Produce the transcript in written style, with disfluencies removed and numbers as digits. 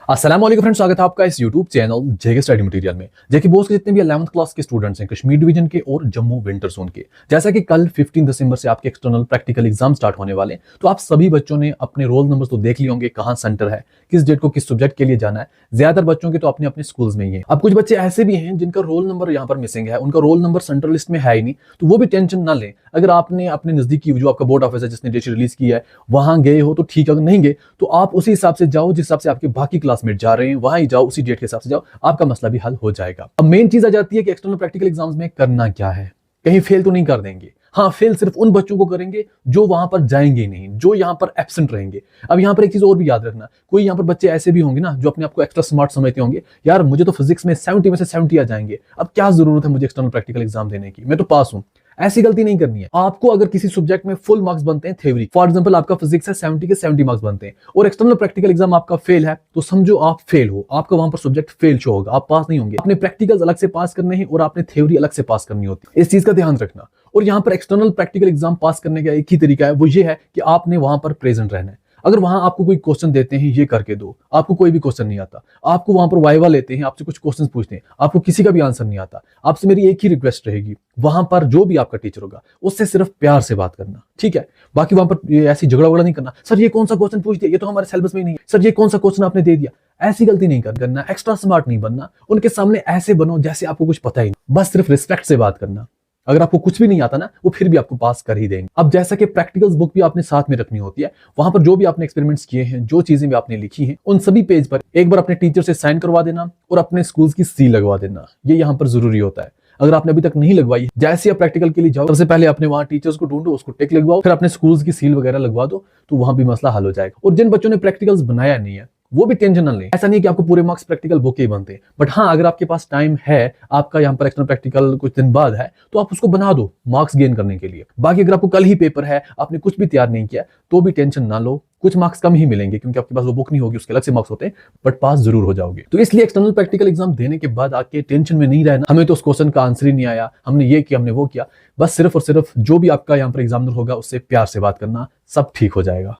अस्सलाम वालेकुम फ्रेंड्स, स्वागत है आपका इस YouTube चैनल जेके स्टडी मटेरियल में। जेके बोस के जितने भी 11th क्लास के स्टूडेंट्स हैं कश्मीर डिवीजन के और जम्मू विंटर जोन के, जैसा कि कल 15 दिसंबर से आपके एक्सटर्नल प्रैक्टिकल एग्जाम स्टार्ट होने वाले हैं, तो आप सभी बच्चों ने अपने रोल नंबर्स तो देख लिए होंगे, कहाँ सेंटर है, किस डेट को किस सब्जेक्ट के लिए जाना है। ज्यादातर बच्चों के तो अपने अपने स्कूल्स में ही है। अब कुछ बच्चे ऐसे भी हैं जिनका रोल नंबर यहाँ पर मिसिंग है, उनका रोल नंबर सेंट्रल लिस्ट में है ही नहीं, तो वो भी टेंशन ना लें। अगर आपने अपने नजदीकी जो आपका बोर्ड ऑफिस है जिसने डेट रिलीज की है वहां गए हो तो ठीक है, अगर नहीं गए तो आप उसी हिसाब से जाओ जिस हिसाब से आपके बाकी क्लासमेट जा रहे हैं, वहां ही जाओ, उसी डेट के हिसाब से जाओ, आपका मसला भी हल हो जाएगा। अब मेन चीज आ जाती है कि एक्सटर्नल प्रैक्टिकल एग्जाम्स में करना क्या है। कहीं फेल तो नहीं कर देंगे। हाँ, फेल सिर्फ उन बच्चों को करेंगे जो वहां पर जाएंगे नहीं, जो यहाँ पर एब्सेंट रहेंगे। अब यहाँ पर एक चीज और भी याद रखना, कोई यहाँ पर बच्चे ऐसे भी होंगे ना जो अपने आप को एक्स्ट्रा स्मार्ट समझते होंगे, यार मुझे तो फिजिक्स में 70 में से 70 आ जाएंगे, अब क्या जरूरत है मुझे एक्सटर्नल प्रैक्टिकल एग्जाम देने की, मैं तो पास हूं। ऐसी गलती नहीं करनी है आपको। अगर किसी सब्जेक्ट में फुल मार्क्स बनते हैं थ्योरी, फॉर एग्जांपल आपका फिजिक्स है 70 के 70 मार्क्स बनते हैं और एक्सटर्नल प्रैक्टिकल एग्जाम आपका फेल है, तो समझो आप फेल हो, आपका वहां पर सब्जेक्ट फेल शो होगा, आप पास नहीं होंगे। आपने प्रैक्टिकल्स अलग से पास करने हैं और आपने थ्योरी अलग से पास करनी होती है, इस चीज का ध्यान रखना। और यहाँ पर एक्सटर्नल प्रैक्टिकल एग्जाम पास करने का एक ही तरीका है, वो ये है कि आपने वहां पर प्रेजेंट रहना है। अगर वहां आपको कोई क्वेश्चन देते हैं ये करके दो, आपको कोई भी क्वेश्चन नहीं आता, आपको वहां पर वाइवा लेते हैं, आपसे कुछ क्वेश्चन पूछते हैं, आपको किसी का भी आंसर नहीं आता, आपसे मेरी एक ही रिक्वेस्ट रहेगी, वहां पर जो भी आपका टीचर होगा उससे सिर्फ प्यार से बात करना, ठीक है। बाकी वहां पर ऐसी झगड़ा वगड़ा नहीं करना, सर ये कौन सा क्वेश्चन पूछ दिया, ये तो हमारे सिलेबस में ही नहीं है, सर ये कौन सा क्वेश्चन आपने दे दिया। ऐसी गलती नहीं करना, एक्स्ट्रा स्मार्ट नहीं बनना। उनके सामने ऐसे बनो जैसे आपको कुछ पता ही नहीं, बस सिर्फ रिस्पेक्ट से बात करना। अगर आपको कुछ भी नहीं आता ना, वो फिर भी आपको पास कर ही देंगे। अब जैसा कि प्रैक्टिकल्स बुक भी आपने साथ में रखनी होती है, वहां पर जो भी आपने एक्सपेरिमेंट्स किए हैं, जो चीजें भी आपने लिखी हैं, उन सभी पेज पर एक बार अपने टीचर से साइन करवा देना और अपने स्कूल की सील लगवा देना। ये यहाँ पर जरूरी होता है। अगर आपने अभी तक नहीं लगवाई, जैसे आप प्रैक्टिकल के लिए जाओ सबसे पहले अपने वहां टीचर्स को ढूंढो, उसको टिक लगवाओ, फिर अपने स्कूल्स की सील वगैरह लगवा दो, तो वहां भी मसला हल हो जाएगा। और जिन बच्चों ने प्रैक्टिकल्स बनाया नहीं है वो भी टेंशन न लें। ऐसा नहीं कि आपको पूरे मार्क्स प्रैक्टिकल बुक ही बनते हैं, बट हाँ, अगर आपके पास टाइम है, आपका यहाँ पर एक्सटर्नल प्रैक्टिकल कुछ दिन बाद है, तो आप उसको बना दो मार्क्स गेन करने के लिए। बाकी अगर आपको कल ही पेपर है, आपने कुछ भी तैयार नहीं किया, तो भी टेंशन ना लो, कुछ मार्क्स कम ही मिलेंगे क्योंकि आपके पास वो बुक नहीं होगी, उसके अलग से मार्क्स होते हैं, बट पास जरूर हो जाओगे। तो इसलिए एक्सटर्नल प्रैक्टिकल एग्जाम देने के बाद आके टेंशन में नहीं रहना, हमें तो उस क्वेश्चन का आंसर ही नहीं आया, हमने ये किया, हमने वो किया। बस सिर्फ और सिर्फ जो भी आपका यहाँ पर एग्जामिनर होगा उससे प्यार से बात करना, सब ठीक हो जाएगा।